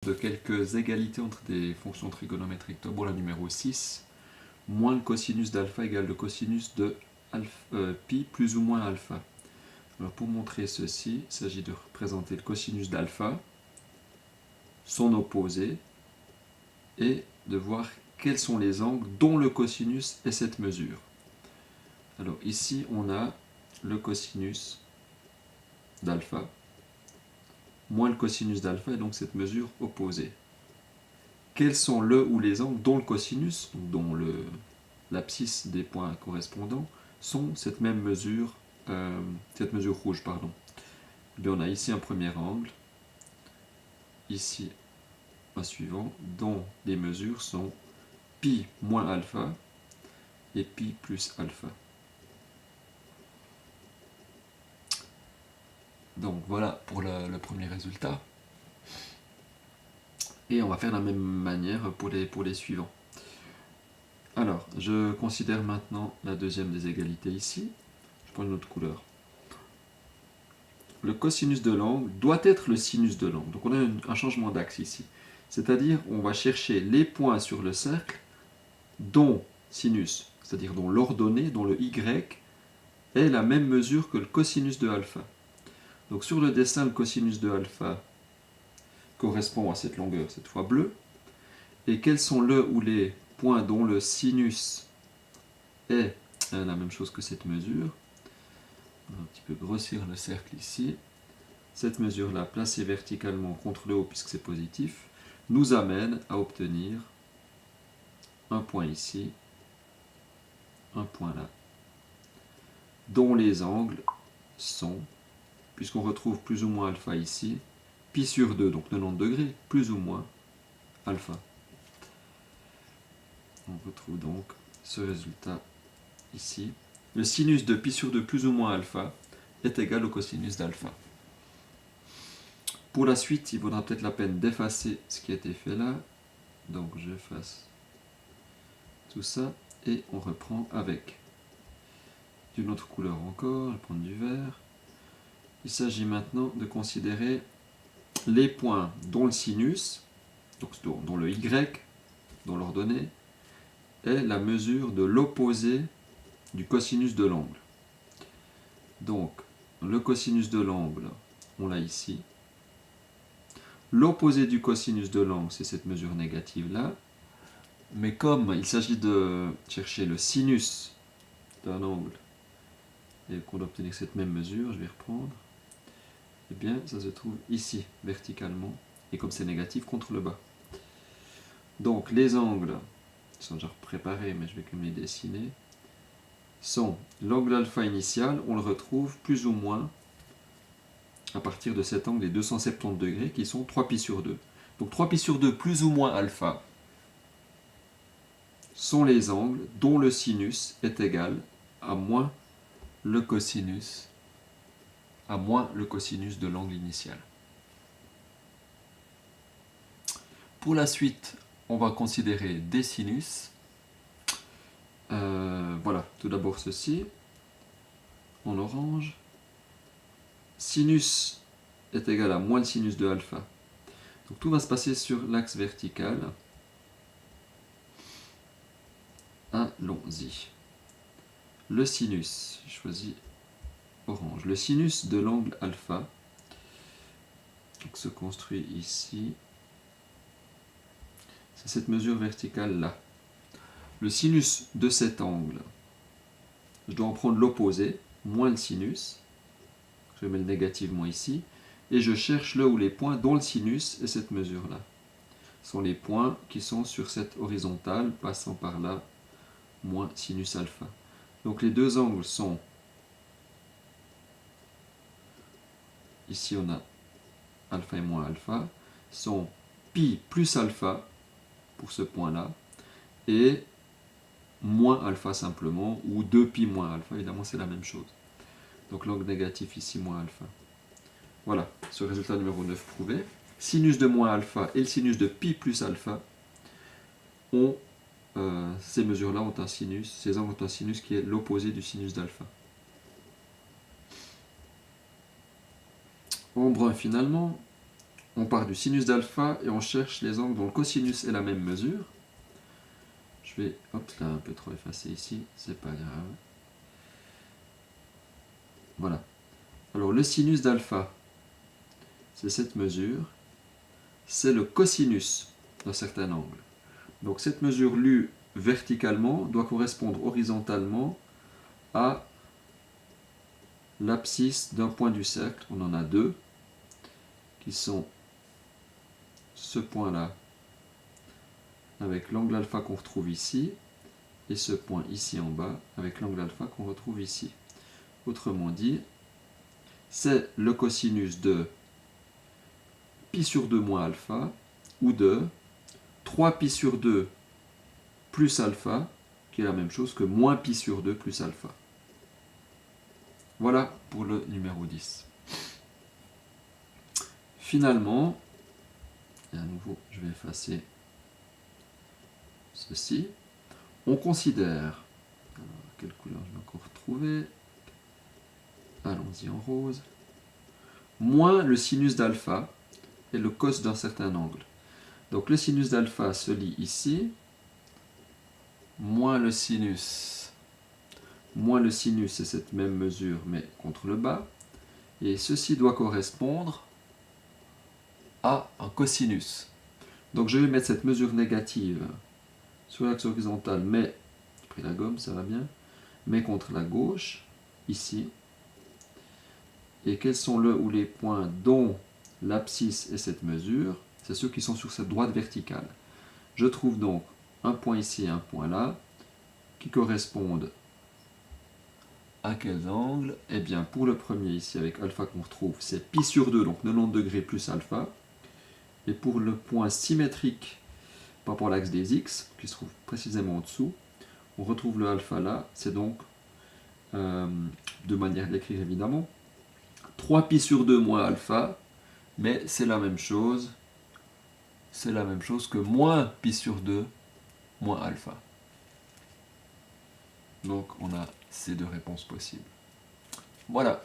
de quelques égalités entre des fonctions trigonométriques. D'abord la numéro 6, moins le cosinus d'alpha égale le cosinus de pi plus ou moins alpha. Alors pour montrer ceci, il s'agit de représenter le cosinus d'alpha, son opposé, et de voir quels sont les angles dont le cosinus est cette mesure. Alors ici on a le cosinus d'alpha moins le cosinus d'alpha et donc cette mesure opposée. Quels sont le ou les angles dont le cosinus, dont l'abscisse des points correspondants, sont cette mesure rouge, pardon. Et bien, on a ici un premier angle, ici un suivant, dont les mesures sont pi moins alpha et pi plus alpha. Donc voilà pour le premier résultat. Et on va faire de la même manière pour les suivants. Alors, je considère maintenant la deuxième des égalités ici. Je prends une autre couleur. Le cosinus de l'angle doit être le sinus de l'angle. Donc on a un changement d'axe ici. C'est-à-dire, on va chercher les points sur le cercle dont sinus, c'est-à-dire dont l'ordonnée, dont le y, est la même mesure que le cosinus de alpha. Donc sur le dessin, le cosinus de alpha correspond à cette longueur, cette fois bleue. Et quels sont le ou les points dont le sinus est la même chose que cette mesure? On va un petit peu grossir le cercle ici. Cette mesure-là, placée verticalement contre le haut, puisque c'est positif, nous amène à obtenir un point ici, un point là, dont les angles sont, puisqu'on retrouve plus ou moins alpha ici, pi sur 2, donc 90 degrés, plus ou moins alpha. On retrouve donc ce résultat ici. Le sinus de pi sur 2 plus ou moins alpha est égal au cosinus d'alpha. Pour la suite, il vaudra peut-être la peine d'effacer ce qui a été fait là. Donc j'efface tout ça et on reprend avec d'une autre couleur encore. Je vais prendre du vert. Il s'agit maintenant de considérer les points dont le sinus, donc dont le y, dont l'ordonnée, est la mesure de l'opposé du cosinus de l'angle. Donc, le cosinus de l'angle, on l'a ici. L'opposé du cosinus de l'angle, c'est cette mesure négative-là. Mais comme il s'agit de chercher le sinus d'un angle et qu'on doit obtenir cette même mesure, je vais reprendre, eh bien, ça se trouve ici, verticalement, et comme c'est négatif, contre le bas. Donc, les angles, ils sont déjà préparés, mais je vais quand même les dessiner, sont l'angle alpha initial, on le retrouve plus ou moins à partir de cet angle des 270 degrés qui sont 3π sur 2. Donc 3π sur 2 plus ou moins alpha sont les angles dont le sinus est égal à moins le cosinus de l'angle initial. Pour la suite, on va considérer des sinus. Voilà, tout d'abord ceci, en orange. Sinus est égal à moins le sinus de alpha. Donc tout va se passer sur l'axe vertical. Allons-y. Le sinus, je choisis orange. Le sinus de l'angle alpha donc, se construit ici. C'est cette mesure verticale là. Le sinus de cet angle, je dois en prendre l'opposé, moins le sinus. Je mets le négativement ici. Et je cherche le ou les points dont le sinus est cette mesure-là. Ce sont les points qui sont sur cette horizontale, passant par là, moins sinus alpha. Donc les deux angles sont, ici on a alpha et moins alpha, sont pi plus alpha, pour ce point-là, et moins alpha simplement, ou 2π moins alpha, évidemment c'est la même chose. Donc l'angle négatif ici, moins alpha. Voilà, ce résultat numéro 9 prouvé. Sinus de moins alpha et le sinus de pi plus alpha ont, ces mesures-là ont un sinus, ces angles ont un sinus qui est l'opposé du sinus d'alpha. En brun finalement, on part du sinus d'alpha et on cherche les angles dont le cosinus est la même mesure. Je vais, hop, là un peu trop effacé ici, c'est pas grave. Voilà. Alors le sinus d'alpha, c'est cette mesure, c'est le cosinus d'un certain angle. Donc cette mesure lue verticalement doit correspondre horizontalement à l'abscisse d'un point du cercle. On en a deux, qui sont ce point-là, avec l'angle alpha qu'on retrouve ici, et ce point ici en bas, avec l'angle alpha qu'on retrouve ici. Autrement dit, c'est le cosinus de pi sur 2 moins alpha, ou de 3 pi sur 2 plus alpha, qui est la même chose que moins pi sur 2 plus alpha. Voilà pour le numéro 10. Finalement, et à nouveau, je vais effacer ceci. On considère, alors, quelle couleur je vais encore retrouver, allons-y en rose, moins le sinus d'alpha et le cos d'un certain angle. Donc le sinus d'alpha se lit ici, moins le sinus c'est cette même mesure mais contre le bas, et ceci doit correspondre à un cosinus. Donc je vais mettre cette mesure négative sur l'axe horizontal, mais, j'ai pris la gomme, ça va bien, mais contre la gauche, ici. Et quels sont le ou les points dont l'abscisse est cette mesure? C'est ceux qui sont sur cette droite verticale. Je trouve donc un point ici et un point là, qui correspondent à quels angles? Eh bien, pour le premier ici, avec alpha qu'on retrouve, c'est pi sur 2, donc 90 degrés plus alpha. Et pour le point symétrique par rapport à l'axe des x, qui se trouve précisément en dessous, on retrouve le alpha là, c'est donc, de manière d'écrire évidemment, 3 pi sur 2 moins alpha, mais c'est la même chose que moins pi sur 2 moins alpha. Donc on a ces deux réponses possibles. Voilà.